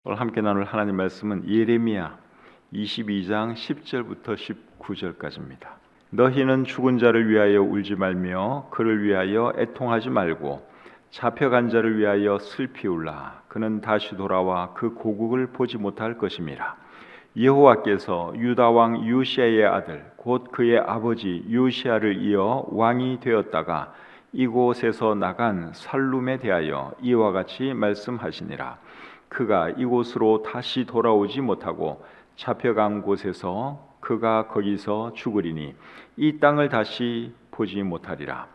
오늘 함께 나눌 하나님 말씀은 예레미야 22장 10절부터 19절까지입니다. 너희는 죽은 자를 위하여 울지 말며 그를 위하여 애통하지 말고 잡혀간 자를 위하여 슬피 울라. 그는 다시 돌아와 그 고국을 보지 못할 것임이라. 여호와께서 유다 왕 요시야의 아들 곧 그의 아버지 요시야를 이어 왕이 되었다가 이곳에서 나간 살룸에 대하여 이와 같이 말씀하시니라. 그가 이곳으로 다시 돌아오지 못하고 잡혀간 곳에서 그가 거기서 죽으리니 이 땅을 다시 보지 못하리라.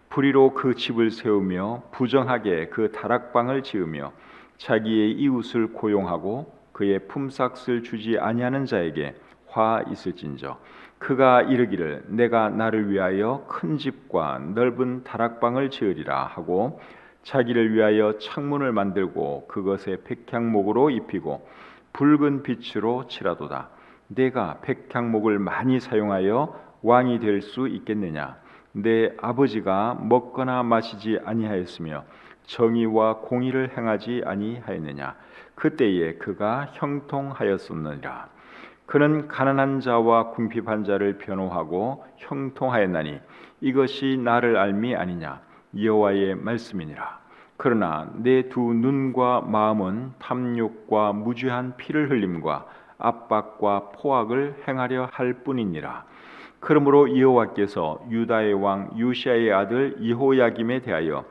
불의로 그 집을 세우며 부정하게 그 다락방을 지으며 자기의 이웃을 고용하고 그의 품삯을 주지 아니하는 자에게 화 있을진저 그가 이르기를 내가 나를 위하여 큰 집과 넓은 다락방을 지으리라 하고 자기를 위하여 창문을 만들고 그것에 백향목으로 입히고 붉은 빛으로 칠하도다. 내가 백향목을 많이 사용하여 왕이 될 수 있겠느냐? 내 아버지가 먹거나 마시지 아니하였으며 정의와 공의를 행하지 아니하였느냐? 그때에 그가 형통하였었느니라. 그는 가난한 자와 궁핍한 자를 변호하고 형통하였나니 이것이 나를 알미 아니냐? 여호와의 말씀이니라. 그러나 내 두 눈과 마음은 탐욕과 무죄한 피를 흘림과 압박과 포악을 행하려 할 뿐이니라. 그러므로 여호와께서 유다의 왕 요시야의 아들 여호야김에 대하여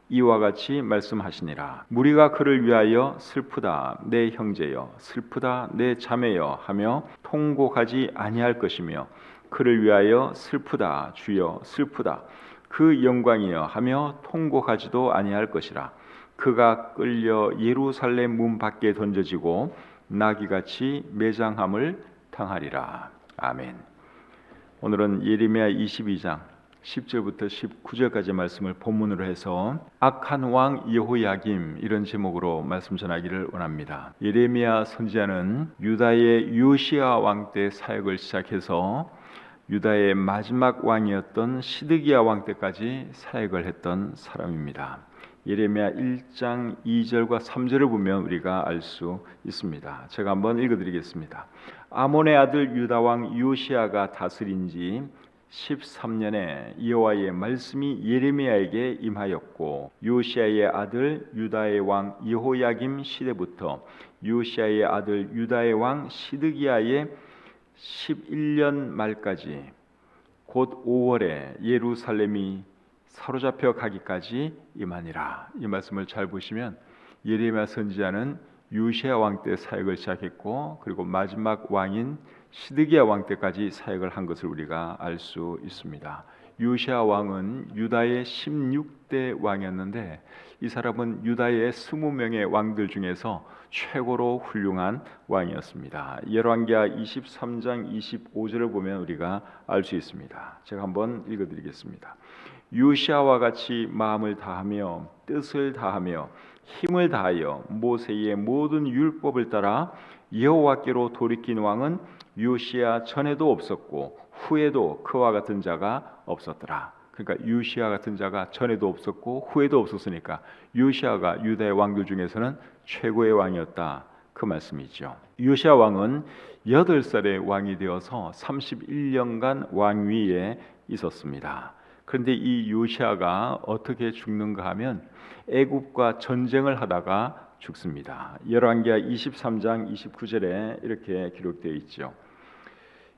이와 같이 말씀하시니라. 무리가 그를 위하여 슬프다 내 형제여, 슬프다 내 자매여 하며 통곡하지 아니할 것이며 그를 위하여 슬프다 주여, 슬프다 그 영광이여 하며 통곡하지도 아니할 것이라. 그가 끌려 예루살렘 문 밖에 던져지고 나귀같이 매장함을 당하리라. 아멘. 오늘은 예레미야 22장 10절부터 19절까지 말씀을 본문으로 해서 악한 왕 여호야김 이런 제목으로 말씀 전하기를 원합니다. 예레미야 선지자는 유다의 요시야 왕 때 사역을 시작해서 유다의 마지막 왕이었던 시드기야 왕 때까지 사역을 했던 사람입니다. 예레미야 1장 2절과 3절을 보면 우리가 알 수 있습니다. 제가 한번 읽어드리겠습니다. 아몬의 아들 유다 왕 요시야가 다스린 지 13년에 여호와의 말씀이 예레미야에게 임하였고 요시야의 아들 유다의 왕 여호야김 시대부터 요시야의 아들 유다의 왕 시드기야의 11년 말까지 곧 5월에 예루살렘이 사로잡혀 가기까지 임하니라. 이 말씀을 잘 보시면 예레미야 선지자는 요시야 왕 때 사역을 시작했고 그리고 마지막 왕인 시드기야 왕 때까지 사역을 한 것을 우리가 알 수 있습니다. 요시야 왕은 유다의 16대 왕이었는데 이 사람은 유다의 20명의 왕들 중에서 최고로 훌륭한 왕이었습니다. 열왕기하 23장 25절을 보면 우리가 알 수 있습니다. 제가 한번 읽어드리겠습니다. 요시야와 같이 마음을 다하며 뜻을 다하며 힘을 다하여 모세의 모든 율법을 따라 여호와께로 돌이킨 왕은 요시야 전에도 없었고 후에도 그와 같은 자가 없었더라. 그러니까 요시야 같은 자가 전에도 없었고 후에도 없었으니까 요시야가 유다의 왕들 중에서는 최고의 왕이었다. 그 말씀이죠. 요시야 왕은 8살의 왕이 되어서 31년간 왕위에 있었습니다. 그런데 이 요시야가 어떻게 죽는가 하면 애굽과 전쟁을 하다가 죽습니다. 열왕기하 23장 29절에 이렇게 기록되어 있죠.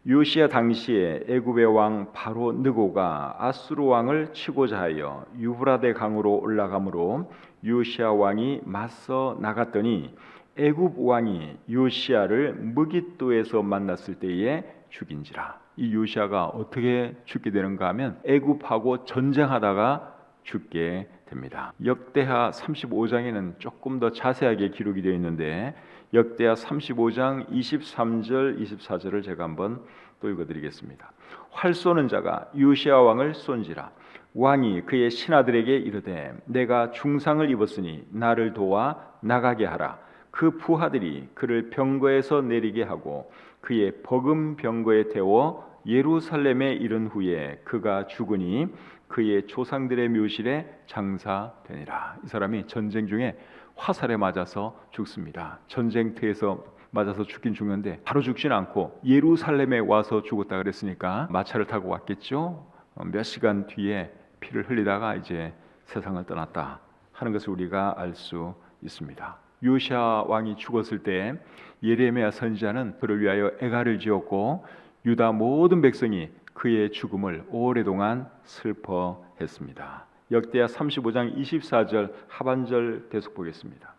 요시야 당시에 애굽의 왕 바로 느고가 아수르 왕을 치고자 하여 유브라데 강으로 올라가므로 요시야 왕이 맞서 나갔더니 애굽 왕이 요시야를 무깃도에서 만났을 때에 죽인지라. 이 요시야가 어떻게 죽게 되는가 하면 애굽하고 전쟁하다가 죽게 됩니다. 역대하 35장에는 조금 더 자세하게 기록이 되어 있는데 역대하 35장 23절 24절을 제가 한번 또 읽어드리겠습니다. 활 쏘는 자가 요시야 왕을 쏜지라. 왕이 그의 신하들에게 이르되 내가 중상을 입었으니 나를 도와 나가게 하라. 그 부하들이 그를 병거에서 내리게 하고 그의 버금 병거에 태워 예루살렘에 이른 후에 그가 죽으니 그의 조상들의 묘실에 장사되니라. 이 사람이 전쟁 중에 화살에 맞아서 죽습니다. 전쟁터에서 맞아서 죽긴 죽는데 바로 죽진 않고 예루살렘에 와서 죽었다 그랬으니까 마차를 타고 왔겠죠. 몇 시간 뒤에 피를 흘리다가 이제 세상을 떠났다 하는 것을 우리가 알 수 있습니다. 요시야 왕이 죽었을 때 예레미야 선지자는 그를 위하여 애가를 지었고 유다 모든 백성이 그의 죽음을 오래동안 슬퍼했습니다. 역대하 35장 24절 하반절 계속 보겠습니다.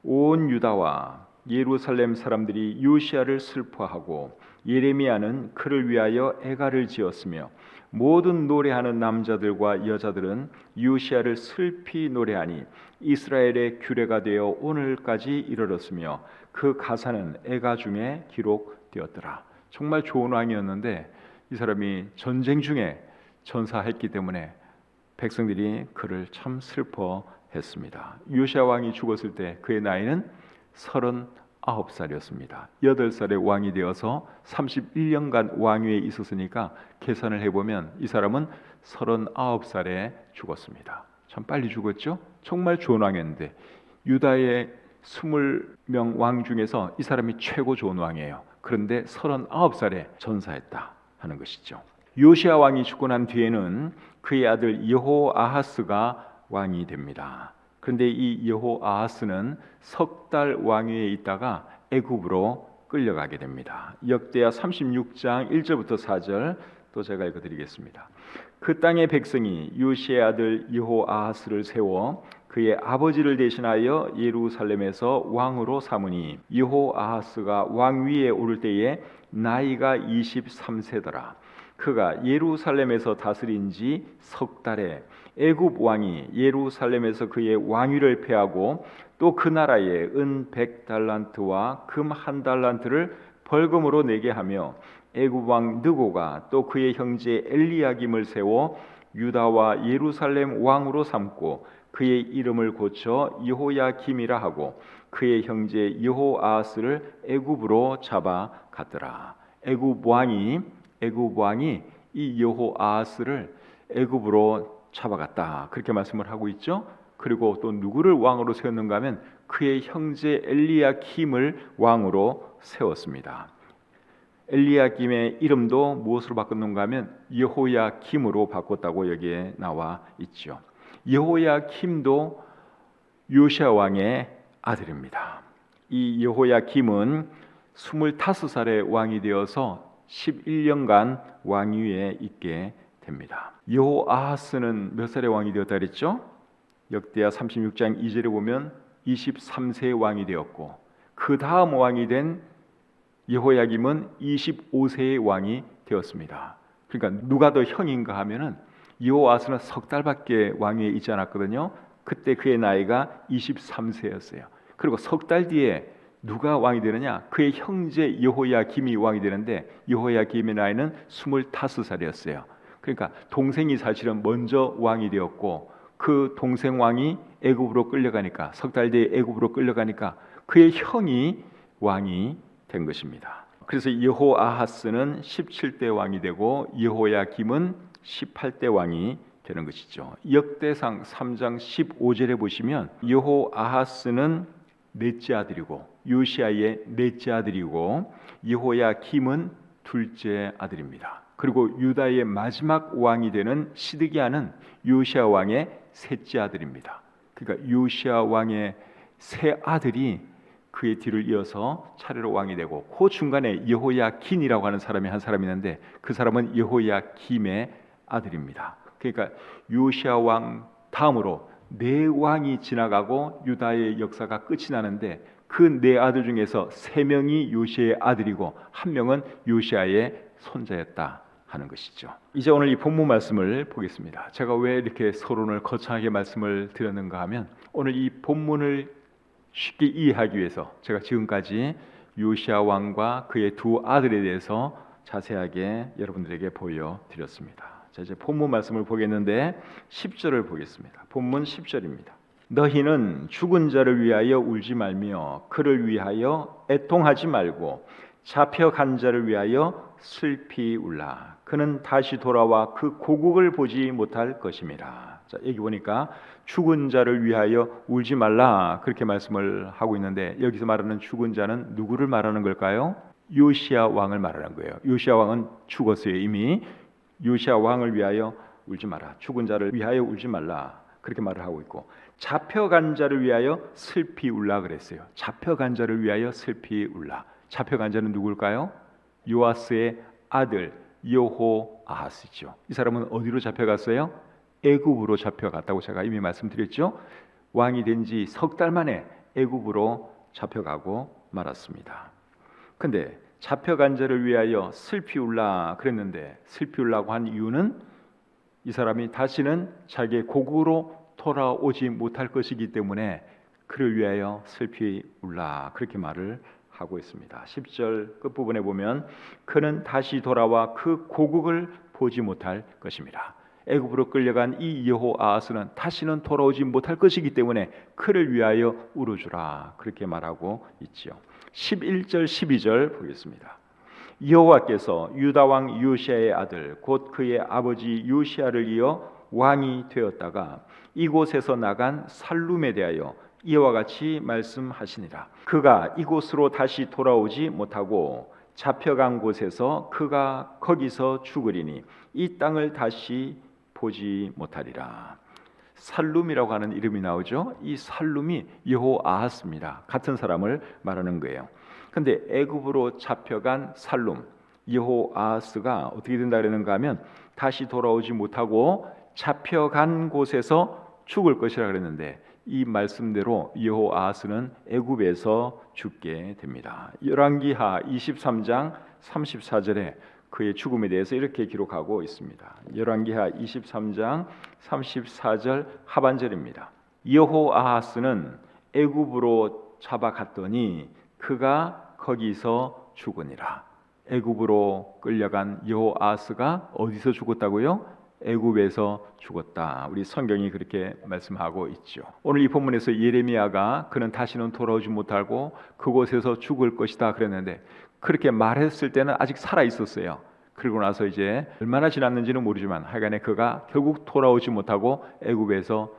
온 유다와 예루살렘 사람들이 요시야를 슬퍼하고 예레미야는 그를 위하여 애가를 지었으며 모든 노래하는 남자들과 여자들은 요시야를 슬피 노래하니 이스라엘의 규례가 되어 오늘까지 이르렀으며 그 가사는 애가 중에 기록되었더라. 정말 좋은 왕이었는데 이 사람이 전쟁 중에 전사했기 때문에 백성들이 그를 참 슬퍼했습니다. 요시야 왕이 죽었을 때 그의 나이는 39살이었습니다. 8살에 왕이 되어서 31년간 왕위에 있었으니까 계산을 해보면 이 사람은 39살에 죽었습니다. 참 빨리 죽었죠? 정말 좋은 왕이었는데 유다의 20명 왕 중에서 이 사람이 최고 좋은 왕이에요. 그런데 39살에 전사했다 하는 것이죠. 요시야 왕이 죽고 난 뒤에는 그의 아들 여호아하스가 왕이 됩니다. 그런데 이 여호아하스는 석 달 왕위에 있다가 애굽으로 끌려가게 됩니다. 역대하 36장 1절부터 4절 또 제가 읽어드리겠습니다. 그 땅의 백성이 요시의 아들 여호아하스를 세워 그의 아버지를 대신하여 예루살렘에서 왕으로 삼으니 여호아하스가 왕위에 오를 때에 나이가 23세더라. 그가 예루살렘에서 다스린 지 석 달에 애굽 왕이 예루살렘에서 그의 왕위를 폐하고 또 그 나라에 은 100달란트와 금 1달란트를 벌금으로 내게 하며 애굽 왕 느고가 또 그의 형제 엘리야김을 세워 유다와 예루살렘 왕으로 삼고 그의 이름을 고쳐 여호야김이라 하고 그의 형제 여호아하스를 애굽으로 잡아갔더라. 애굽 왕이 이 여호아하스를 애굽으로 잡아갔다 그렇게 말씀을 하고 있죠. 그리고 또 누구를 왕으로 세웠는가 하면 그의 형제 엘리야김을 왕으로 세웠습니다. 엘리야김의 이름도 무엇으로 바꿨는가 하면 여호야김으로 바꿨다고 여기에 나와 있죠. 여호야김도 요시야 왕의 아들입니다. 이 여호야김은 25살에 왕이 되어서 11년간 왕위에 있게 됩니다. 여호아하스는 몇 살에 왕이 되었다 그랬죠? 역대하 36장 2절에 보면 23세의 왕이 되었고 그 다음 왕이 된 여호야김은 25세의 왕이 되었습니다. 그러니까 누가 더 형인가 하면은 여호아하스는 석 달밖에 왕위에 있지 않았거든요. 그때 그의 나이가 23세였어요. 그리고 석 달 뒤에 누가 왕이 되느냐? 그의 형제 여호야김이 왕이 되는데 여호야김의 나이는 25살이었어요. 그러니까 동생이 사실은 먼저 왕이 되었고 그 동생 왕이 애굽으로 끌려가니까 석 달 뒤에 애굽으로 끌려가니까 그의 형이 왕이 된 것입니다. 그래서 여호아하스는 17대 왕이 되고 여호야김은 18대 왕이 되는 것이죠. 역대상 3장 15절에 보시면 여호아하스는 넷째 아들이고 요시야의 넷째 아들이고 여호야김은 둘째 아들입니다. 그리고 유다의 마지막 왕이 되는 시드기야는 요시야 왕의 셋째 아들입니다. 그러니까 요시야 왕의 세 아들이 그의 뒤를 이어서 차례로 왕이 되고 그 중간에 여호야긴이라고 하는 사람이 한 사람이 있는데 그 사람은 여호야김의 아들입니다. 그러니까 요시야 왕 다음으로 네 왕이 지나가고 유다의 역사가 끝이 나는데 그 네 아들 중에서 세 명이 요시야의 아들이고 한 명은 요시야의 손자였다 하는 것이죠. 이제 오늘 이 본문 말씀을 보겠습니다. 제가 왜 이렇게 서론을 거창하게 말씀을 드렸는가 하면 오늘 이 본문을 쉽게 이해하기 위해서 제가 지금까지 요시야 왕과 그의 두 아들에 대해서 자세하게 여러분들에게 보여드렸습니다. 자, 이제 본문 말씀을 보겠는데 10절을 보겠습니다. 본문 10절입니다. 너희는 죽은 자를 위하여 울지 말며 그를 위하여 애통하지 말고 잡혀간 자를 위하여 슬피 울라. 그는 다시 돌아와 그 고국을 보지 못할 것임이라. 자, 여기 보니까 죽은 자를 위하여 울지 말라 그렇게 말씀을 하고 있는데 여기서 말하는 죽은 자는 누구를 말하는 걸까요? 요시야 왕을 말하는 거예요. 요시야 왕은 죽었어요. 이미. 요시야 왕을 위하여 울지 마라. 죽은 자를 위하여 울지 말라. 그렇게 말을 하고 있고 잡혀간 자를 위하여 슬피 울라 그랬어요. 잡혀간 자를 위하여 슬피 울라. 잡혀간 자는 누굴까요? 요아스의 아들 여호아하스죠. 이 사람은 어디로 잡혀갔어요? 애굽으로 잡혀갔다고 제가 이미 말씀드렸죠. 왕이 된 지 석 달 만에 애굽으로 잡혀가고 말았습니다. 근데 잡혀간 자를 위하여 슬피 울라 그랬는데 슬피 울라고 한 이유는 이 사람이 다시는 자기의 고국으로 돌아오지 못할 것이기 때문에 그를 위하여 슬피 울라 그렇게 말을 하고 있습니다. 10절 끝부분에 보면 그는 다시 돌아와 그 고국을 보지 못할 것입니다. 애굽으로 끌려간 이 여호아하스는 다시는 돌아오지 못할 것이기 때문에 그를 위하여 울어주라 그렇게 말하고 있지요. 11절 12절 보겠습니다. 여호와께서 유다 왕 요시아의 아들 곧 그의 아버지 요시아를 이어 왕이 되었다가 이곳에서 나간 살룸에 대하여 이와 같이 말씀하시니라. 그가 이곳으로 다시 돌아오지 못하고 잡혀간 곳에서 그가 거기서 죽으리니 이 땅을 다시 보지 못하리라. 살룸이라고 하는 이름이 나오죠. 이 살룸이 여호아하스입니다. 같은 사람을 말하는 거예요. 근데 애굽으로 잡혀간 살룸 여호아하스가 어떻게 된다 그러는가 하면 다시 돌아오지 못하고 잡혀간 곳에서 죽을 것이라 그랬는데 이 말씀대로 여호아하스는 애굽에서 죽게 됩니다. 열왕기하 23장 34절에 그의 죽음에 대해서 이렇게 기록하고 있습니다. 열왕기하 23장 34절 하반절입니다. 여호아하스는 애굽으로 잡아갔더니 그가 거기서 죽으니라. 애굽으로 끌려간 여호아하스가 어디서 죽었다고요? 애굽에서 죽었다. 우리 성경이 그렇게 말씀하고 있죠. 오늘 이 본문에서 예레미야가 그는 다시는 돌아오지 못하고 그곳에서 죽을 것이다 그랬는데 그렇게 말했을 때는 아직 살아 있었어요. 그리고 나서 이제 얼마나 지났는지는 모르지만 하여간에 그가 결국 돌아오지 못하고 애굽에서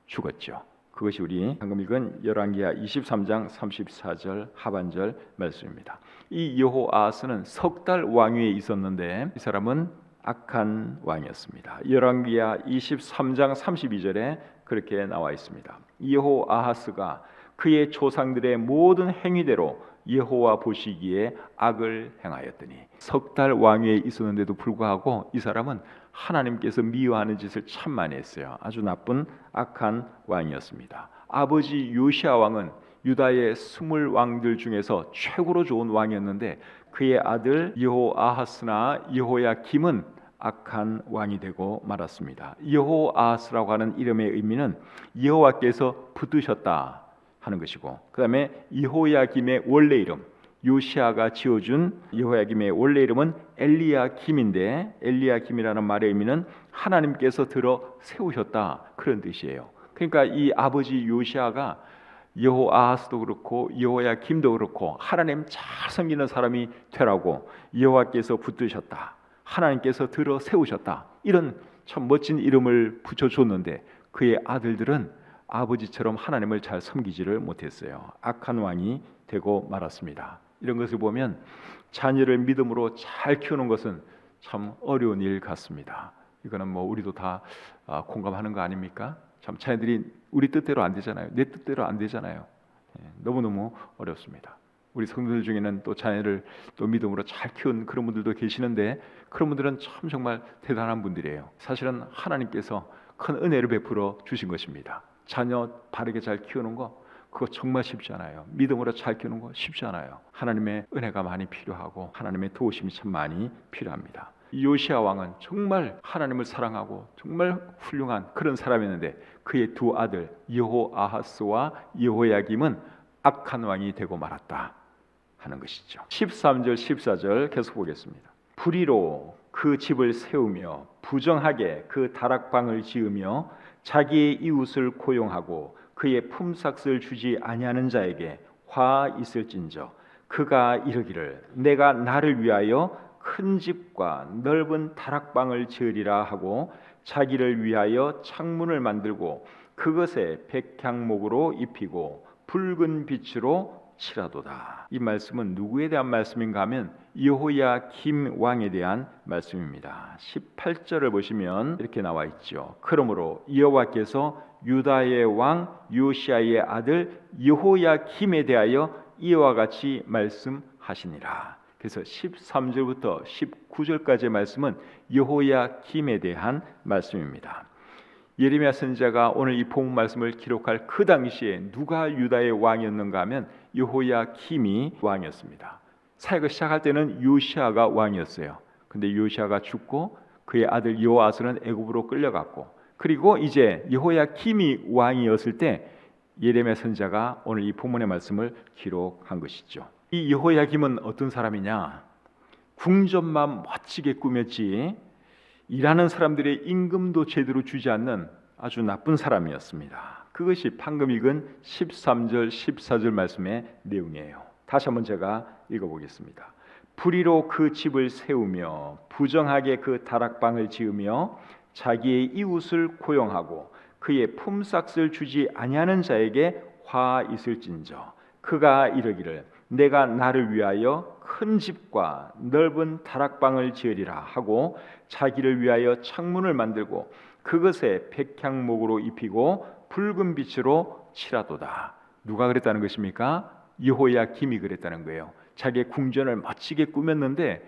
죽었죠. 그것이 우리 방금 읽은 열왕기하 23장 34절 하반절 말씀입니다. 이 여호아하스는 석 달 왕위에 있었는데 이 사람은 악한 왕이었습니다. 열왕기하 23장 32절에 그렇게 나와 있습니다. 여호아하스가 그의 조상들의 모든 행위대로 여호와 보시기에 악을 행하였더니 석 달 왕위에 있었는데도 불구하고 이 사람은 하나님께서 미워하는 짓을 참 많이 했어요. 아주 나쁜 악한 왕이었습니다. 아버지 요시아 왕은 유다의 20 왕들 중에서 최고로 좋은 왕이었는데 그의 아들 여호아하스나 여호야김은 악한 왕이 되고 말았습니다. 여호아하스라고 하는 이름의 의미는 여호와께서 붙드셨다 하는 것이고 그 다음에 여호야김의 원래 이름 요시아가 지어준 여호야김의 원래 이름은 엘리야김인데 엘리야김이라는 말의 의미는 하나님께서 들어 세우셨다 그런 뜻이에요. 그러니까 이 아버지 요시아가 여호아하스도 그렇고 여호야김도 그렇고 하나님 잘 섬기는 사람이 되라고 여호와께서 붙드셨다 하나님께서 들어 세우셨다 이런 참 멋진 이름을 붙여줬는데 그의 아들들은 아버지처럼 하나님을 잘 섬기지를 못했어요. 악한 왕이 되고 말았습니다. 이런 것을 보면 자녀를 믿음으로 잘 키우는 것은 참 어려운 일 같습니다. 이거는 뭐 우리도 다 공감하는 거 아닙니까? 참 자녀들이 우리 뜻대로 안 되잖아요. 내 뜻대로 안 되잖아요. 너무너무 어렵습니다. 우리 성도들 중에는 또 자녀를 또 믿음으로 잘 키운 그런 분들도 계시는데 그런 분들은 참 정말 대단한 분들이에요. 사실은 하나님께서 큰 은혜를 베풀어 주신 것입니다. 자녀 바르게 잘 키우는 거 그거 정말 쉽지 않아요. 믿음으로 잘 키우는 거 쉽지 않아요. 하나님의 은혜가 많이 필요하고 하나님의 도우심이 참 많이 필요합니다. 요시아 왕은 정말 하나님을 사랑하고 정말 훌륭한 그런 사람이었는데 그의 두 아들 여호아하스와 여호야김은 악한 왕이 되고 말았다 하는 것이죠. 13절 14절 계속 보겠습니다. 불의로 그 집을 세우며 부정하게 그 다락방을 지으며 자기의 이웃을 고용하고 그의 품삯을 주지 아니하는 자에게 화 있을진저 그가 이르기를 내가 나를 위하여 큰 집과 넓은 다락방을 지으리라 하고 자기를 위하여 창문을 만들고 그것에 백향목으로 입히고 붉은 빛으로 칠하도다. 이 말씀은 누구에 대한 말씀인가 하면 여호야김 왕에 대한 말씀입니다. 18절을 보시면 이렇게 나와 있죠. 그러므로 여호와께서 유다의 왕 요시야의 아들 여호야김에 대하여 이와 같이 말씀하시니라. 그래서 13절부터 19절까지의 말씀은 여호야김에 대한 말씀입니다. 예레미야 선지자가 오늘 이 복음 말씀을 기록할 그 당시에 누가 유다의 왕이었는가 하면 여호야김이 왕이었습니다. 사역을 시작할 때는 요시야가 왕이었어요. 근데 요시야가 죽고 그의 아들 요아스는 애굽으로 끌려갔고, 그리고 이제 여호야김이 왕이었을 때 예레미야 선지자가 오늘 이 본문의 말씀을 기록한 것이죠. 이 여호야김은 어떤 사람이냐? 궁전만 멋지게 꾸몄지 일하는 사람들의 임금도 제대로 주지 않는 아주 나쁜 사람이었습니다. 그것이 방금 읽은 13절 14절 말씀의 내용이에요. 다시 한번 제가 읽어보겠습니다. 불의로 그 집을 세우며 부정하게 그 다락방을 지으며 자기의 이웃을 고용하고 그의 품삯을 주지 아니하는 자에게 화 있을진저 그가 이르기를 내가 나를 위하여 큰 집과 넓은 다락방을 지으리라 하고 자기를 위하여 창문을 만들고 그것에 백향목으로 입히고 붉은 빛으로 칠하도다. 누가 그랬다는 것입니까? 여호야김이 그랬다는 거예요. 자기의 궁전을 멋지게 꾸몄는데,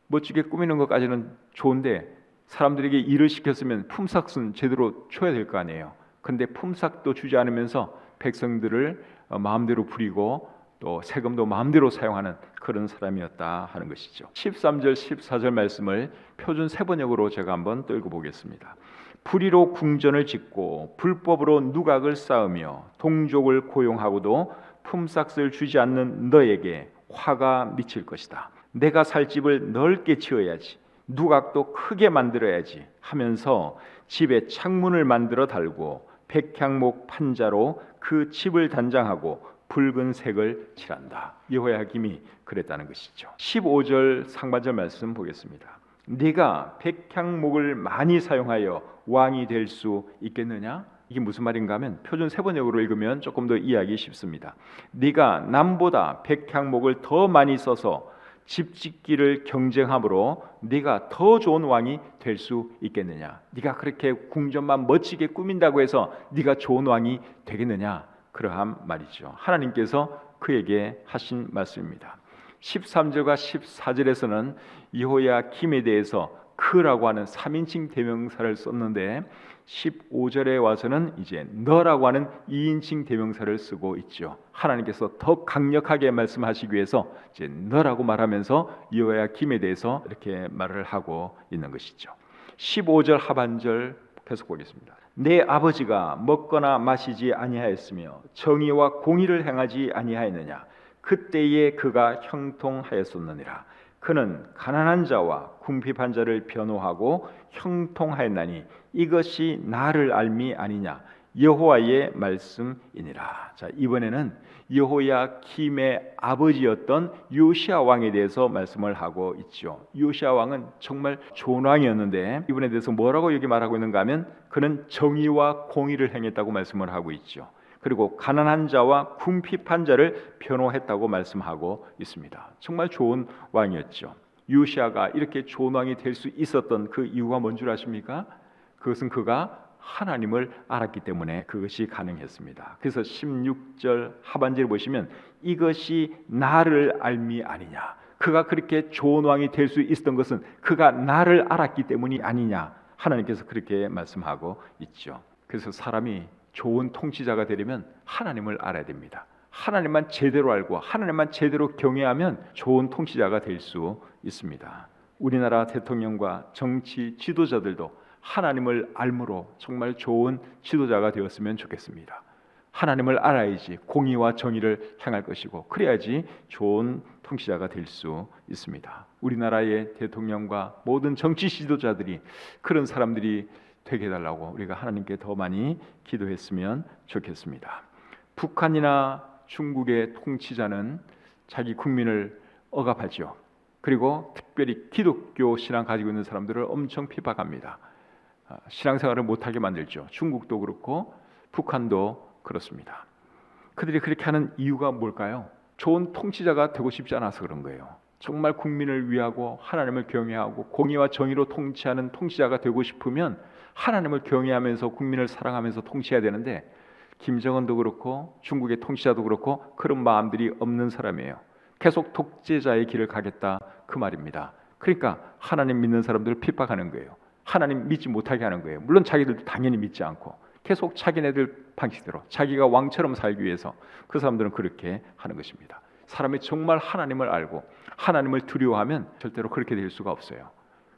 멋지게 꾸미는 것까지는 좋은데 사람들에게 일을 시켰으면 품삯은 제대로 줘야 될 거 아니에요. 근데 품삯도 주지 않으면서 백성들을 마음대로 부리고 또 세금도 마음대로 사용하는 그런 사람이었다 하는 것이죠. 13절 14절 말씀을 표준 세번역으로 제가 한번 또 읽어보겠습니다. 불의로 궁전을 짓고 불법으로 누각을 쌓으며 동족을 고용하고도 품삯을 주지 않는 너에게 화가 미칠 것이다. 내가 살 집을 넓게 지어야지, 누각도 크게 만들어야지 하면서 집에 창문을 만들어 달고 백향목 판자로 그 집을 단장하고 붉은색을 칠한다. 여호야김이 그랬다는 것이죠. 15절 상반절 말씀 보겠습니다. 네가 백향목을 많이 사용하여 왕이 될 수 있겠느냐? 이게 무슨 말인가 하면 표준 세번역으로 읽으면 조금 더 이해하기 쉽습니다. 네가 남보다 백향목을 더 많이 써서 집 짓기를 경쟁함으로 네가 더 좋은 왕이 될 수 있겠느냐? 네가 그렇게 궁전만 멋지게 꾸민다고 해서 네가 좋은 왕이 되겠느냐? 그러한 말이죠. 하나님께서 그에게 하신 말씀입니다. 13절과 14절에서는 여호야김에 대해서 그라고 하는 3인칭 대명사를 썼는데 15절에 와서는 이제 너라고 하는 2인칭 대명사를 쓰고 있죠. 하나님께서 더 강력하게 말씀하시기 위해서 이제 너라고 말하면서 여호야김에 대해서 이렇게 말을 하고 있는 것이죠. 15절 하반절 계속 보겠습니다. 내 아버지가 먹거나 마시지 아니하였으며 정의와 공의를 행하지 아니하였느냐? 그때에 그가 형통하였었느니라. 그는 가난한 자와 궁핍한 자를 변호하고 형통하였나니 이것이 나를 알미 아니냐? 여호와의 말씀이니라. 자, 이번에는 여호야김의 아버지였던 요시야 왕에 대해서 말씀을 하고 있죠. 요시야 왕은 정말 좋은 왕이었는데 이분에 대해서 뭐라고 여기 말하고 있는가 하면 그는 정의와 공의를 행했다고 말씀을 하고 있죠. 그리고 가난한 자와 궁핍한 자를 변호했다고 말씀하고 있습니다. 정말 좋은 왕이었죠. 요시야가 이렇게 좋은 왕이 될 수 있었던 그 이유가 뭔 줄 아십니까? 그것은 그가 하나님을 알았기 때문에 그것이 가능했습니다. 그래서 16절 하반절을 보시면 이것이 나를 알미 아니냐? 그가 그렇게 좋은 왕이 될 수 있었던 것은 그가 나를 알았기 때문이 아니냐? 하나님께서 그렇게 말씀하고 있죠. 그래서 사람이 좋은 통치자가 되려면 하나님을 알아야 됩니다. 하나님만 제대로 알고 하나님만 제대로 경외하면 좋은 통치자가 될 수 있습니다. 우리나라 대통령과 정치 지도자들도 하나님을 알므로 정말 좋은 지도자가 되었으면 좋겠습니다. 하나님을 알아야지 공의와 정의를 행할 것이고 그래야지 좋은 통치자가 될 수 있습니다. 우리나라의 대통령과 모든 정치 지도자들이 그런 사람들이 되게 해달라고 우리가 하나님께 더 많이 기도했으면 좋겠습니다. 북한이나 중국의 통치자는 자기 국민을 억압하죠. 그리고 특별히 기독교 신앙 가지고 있는 사람들을 엄청 핍박합니다. 신앙생활을 못하게 만들죠. 중국도 그렇고 북한도 그렇습니다. 그들이 그렇게 하는 이유가 뭘까요? 좋은 통치자가 되고 싶지 않아서 그런 거예요. 정말 국민을 위하고 하나님을 경외하고 공의와 정의로 통치하는 통치자가 되고 싶으면 하나님을 경외하면서 국민을 사랑하면서 통치해야 되는데, 김정은도 그렇고 중국의 통치자도 그렇고 그런 마음들이 없는 사람이에요. 계속 독재자의 길을 가겠다 그 말입니다. 그러니까 하나님 믿는 사람들을 핍박하는 거예요. 하나님 믿지 못하게 하는 거예요. 물론 자기들도 당연히 믿지 않고 계속 자기네들 방식대로 자기가 왕처럼 살기 위해서 그 사람들은 그렇게 하는 것입니다. 사람이 정말 하나님을 알고 하나님을 두려워하면 절대로 그렇게 될 수가 없어요.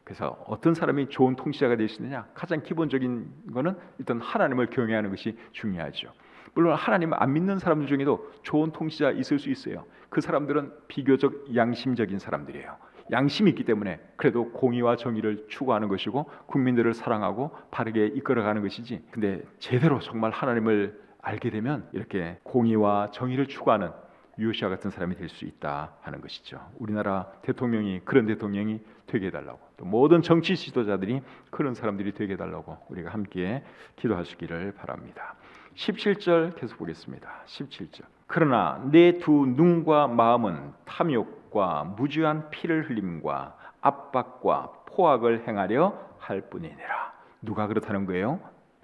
그래서 어떤 사람이 좋은 통치자가 될 수 있느냐? 가장 기본적인 거는 일단 하나님을 경외하는 것이 중요하죠. 물론 하나님을 안 믿는 사람들 중에도 좋은 통치자 있을 수 있어요. 그 사람들은 비교적 양심적인 사람들이에요. 양심이 있기 때문에 그래도 공의와 정의를 추구하는 것이고 국민들을 사랑하고 바르게 이끌어가는 것이지, 근데 제대로 정말 하나님을 알게 되면 이렇게 공의와 정의를 추구하는 요시야 같은 사람이 될 수 있다 하는 것이죠. 우리나라 대통령이 그런 대통령이 되게 해달라고, 또 모든 정치 지도자들이 그런 사람들이 되게 해달라고 우리가 함께 기도하시기를 바랍니다. 17절 계속 보겠습니다. 17절. 그러나 내 두 눈과 마음은 탐욕과 무주한 피를 흘림과 압박과 포악을 행하려 할 뿐이니라. 누가 그렇다는 거예요?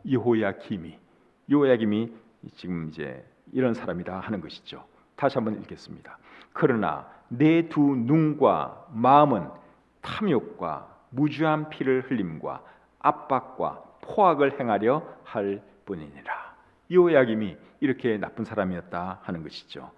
여호야김이 지금 이제 이런 사람이다 하는 것이죠. 다시 한번 읽겠습니다. 그러나 내 두 눈과 마음은 탐욕과 무주한 피를 흘림과 압박과 포악을 행하려 할 뿐이니라. 여호야김이 이렇게 나쁜 사람이었다 하는 것이죠.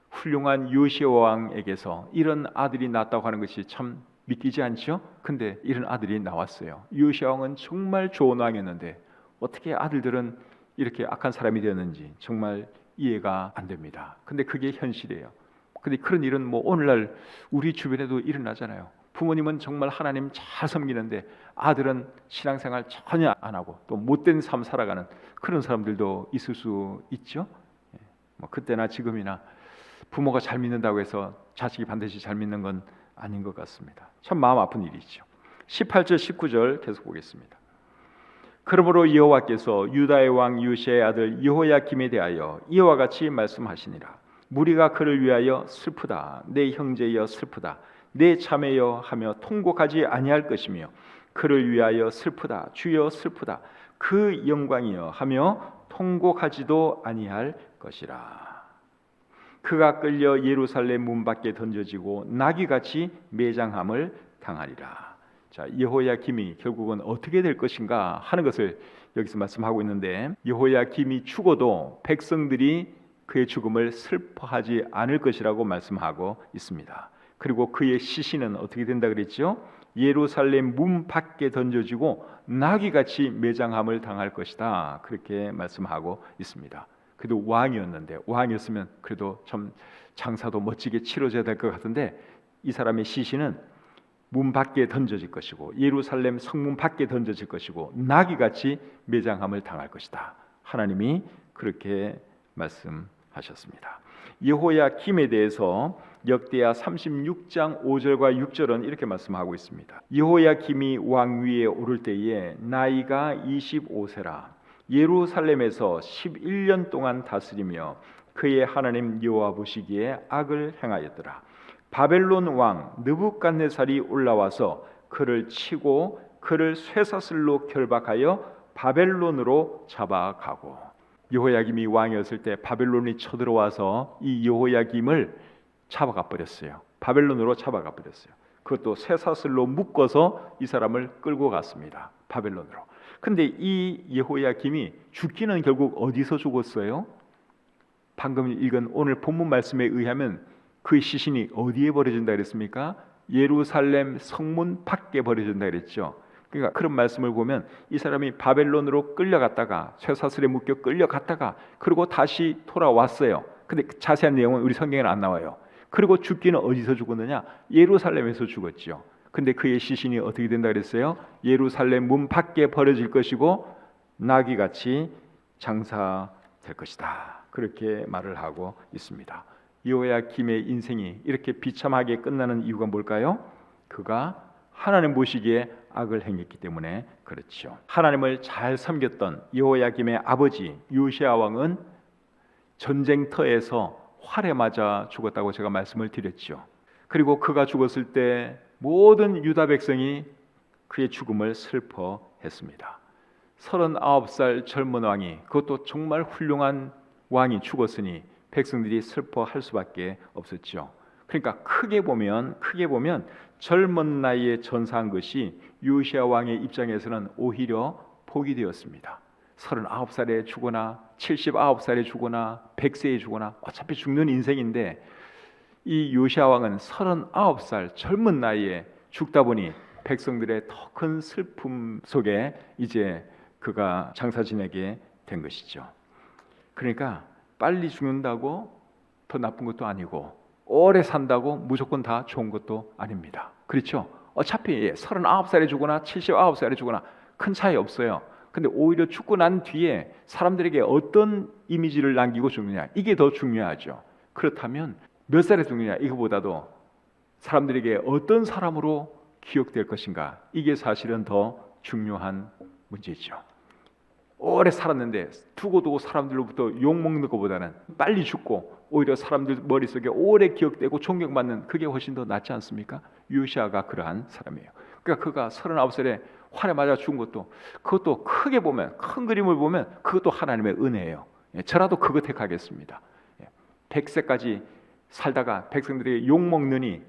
훌륭한 요시야 왕에게서 이런 아들이 낳았다고 하는 것이 참 믿기지 않죠? 근데 이런 아들이 나왔어요. 요시야 왕은 정말 좋은 왕이었는데 어떻게 아들들은 이렇게 악한 사람이 되었는지 정말 이해가 안 됩니다. 근데 그게 현실이에요. 근데 그런 일은 뭐 오늘날 우리 주변에도 일어나잖아요. 부모님은 정말 하나님 잘 섬기는데 아들은 신앙생활 전혀 안 하고 또 못된 삶 살아가는 그런 사람들도 있을 수 있죠. 뭐 그때나 지금이나 부모가 잘 믿는다고 해서 자식이 반드시 잘 믿는 건 아닌 것 같습니다. 참 마음 아픈 일이죠. 18절 19절 계속 보겠습니다. 그러므로 여호와께서 유다의 왕 요시야의 아들 여호야김에 대하여 이와 같이 말씀하시니라. 무리가 그를 위하여 슬프다. 내 형제여 슬프다. 내 자매여 하며 통곡하지 아니할 것이며 그를 위하여 슬프다. 주여 슬프다. 그 영광이여 하며 통곡하지도 아니할 것이라. 그가 끌려 예루살렘 문 밖에 던져지고 나귀같이 매장함을 당하리라. 자, 여호야김이 결국은 어떻게 될 것인가 하는 것을 여기서 말씀하고 있는데, 여호야김이 죽어도 백성들이 그의 죽음을 슬퍼하지 않을 것이라고 말씀하고 있습니다. 그리고 그의 시신은 어떻게 된다 그랬죠? 예루살렘 문 밖에 던져지고 나귀같이 매장함을 당할 것이다. 그렇게 말씀하고 있습니다. 그래도 왕이었으면 그래도 참 장사도 멋지게 치러져야 될 것 같은데, 이 사람의 시신은 문 밖에 던져질 것이고 예루살렘 성문 밖에 던져질 것이고 나귀같이 매장함을 당할 것이다. 하나님이 그렇게 말씀하셨습니다. 여호야김에 대해서 역대하 36장 5절과 6절은 이렇게 말씀하고 있습니다. 여호야김이 왕위에 오를 때에 나이가 25세라. 예루살렘에서 11년 동안 다스리며 그의 하나님 여호와 보시기에 악을 행하였더라. 바벨론 왕 느부갓네살이 올라와서 그를 치고 그를 쇠사슬로 결박하여 바벨론으로 잡아가고, 여호야김이 왕이었을 때 바벨론이 쳐들어와서 이 여호야김을 잡아가 버렸어요. 바벨론으로 잡아가 버렸어요. 그것도 쇠사슬로 묶어서 이 사람을 끌고 갔습니다. 바벨론으로. 근데 이 여호야김이 죽기는 결국 어디서 죽었어요? 방금 읽은 오늘 본문 말씀에 의하면 그의 시신이 어디에 버려진다 그랬습니까? 예루살렘 성문 밖에 버려진다 그랬죠. 그러니까 그런 말씀을 보면 이 사람이 바벨론으로 끌려갔다가 쇠사슬에 묶여 끌려갔다가 그리고 다시 돌아왔어요. 근데 자세한 내용은 우리 성경에는 안 나와요. 그리고 죽기는 어디서 죽었느냐? 예루살렘에서 죽었죠. 근데 그의 시신이 어떻게 된다 그랬어요? 예루살렘 문 밖에 버려질 것이고 나귀같이 장사될 것이다. 그렇게 말을 하고 있습니다. 여호야김의 인생이 이렇게 비참하게 끝나는 이유가 뭘까요? 그가 하나님 보시기에 악을 행했기 때문에 그렇죠. 하나님을 잘 섬겼던 여호야김의 아버지 요시야 왕은 전쟁터에서 활에 맞아 죽었다고 제가 말씀을 드렸죠. 그리고 그가 죽었을 때 모든 유다 백성이 그의 죽음을 슬퍼했습니다. 39살 젊은 왕이, 그것도 정말 훌륭한 왕이 죽었으니 백성들이 슬퍼할 수밖에 없었죠. 그러니까 크게 보면 젊은 나이에 전사한 것이 요시야 왕의 입장에서는 오히려 복이 되었습니다. 39살에 죽거나 79살에 죽거나 100세에 죽거나 어차피 죽는 인생인데, 이 요시야 왕은 39살 젊은 나이에 죽다 보니 백성들의 더 큰 슬픔 속에 이제 그가 장사 지내게 된 것이죠. 그러니까 빨리 죽는다고 더 나쁜 것도 아니고 오래 산다고 무조건 다 좋은 것도 아닙니다. 그렇죠? 어차피 39살에 죽거나 79살에 죽거나 큰 차이 없어요. 근데 오히려 죽고 난 뒤에 사람들에게 어떤 이미지를 남기고 죽느냐, 이게 더 중요하죠. 그렇다면 몇 살에 죽느냐, 이거보다도 사람들에게 어떤 사람으로 기억될 것인가, 이게 사실은 더 중요한 문제죠. 오래 살았는데 두고두고 사람들로부터 욕먹는 것보다는 빨리 죽고 오히려 사람들 머릿속에 오래 기억되고 존경받는, 그게 훨씬 더 낫지 않습니까? 요시야가 그러한 사람이에요. 그러니까 그가 39살에 활에 맞아 죽은 것도, 그것도 크게 보면, 큰 그림을 보면 그것도 하나님의 은혜예요. 저라도 그거 택하겠습니다. 100세까지 살다가 백성들이 욕먹느니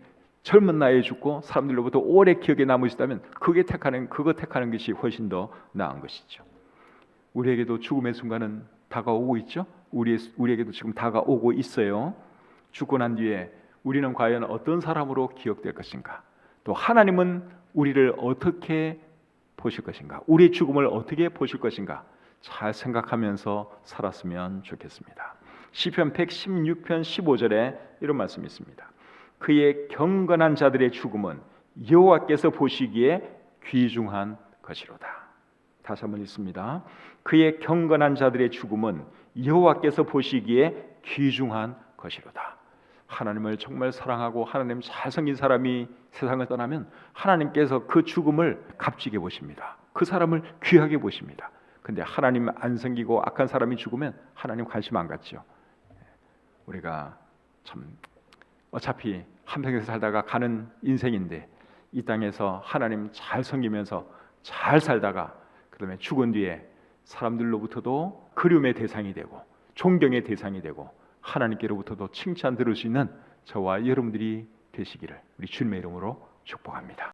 젊은 나이에 죽고 사람들로부터 오래 기억에 남으시다면 그거 택하는 것이 훨씬 더 나은 것이죠. 우리에게도 죽음의 순간은 다가오고 있죠. 우리에게도 지금 다가오고 있어요. 죽고 난 뒤에 우리는 과연 어떤 사람으로 기억될 것인가? 또 하나님은 우리를 어떻게 보실 것인가? 우리의 죽음을 어떻게 보실 것인가? 잘 생각하면서 살았으면 좋겠습니다. 시편 116편 15절에 이런 말씀이 있습니다. 그의 경건한 자들의 죽음은 여호와께서 보시기에 귀중한 것이로다. 다시 한번 읽습니다. 그의 경건한 자들의 죽음은 여호와께서 보시기에 귀중한 것이로다. 하나님을 정말 사랑하고 하나님 잘 섬긴 사람이 세상을 떠나면 하나님께서 그 죽음을 값지게 보십니다. 그 사람을 귀하게 보십니다. 근데 하나님 안 섬기고 악한 사람이 죽으면 하나님 관심 안 갖죠. 우리가 참 어차피 한평생 살다가 가는 인생인데, 이 땅에서 하나님 잘 섬기면서 잘 살다가 그다음에 죽은 뒤에 사람들로부터도 그리움의 대상이 되고 존경의 대상이 되고 하나님께로부터도 칭찬 들을 수 있는 저와 여러분들이 되시기를 우리 주님의 이름으로 축복합니다.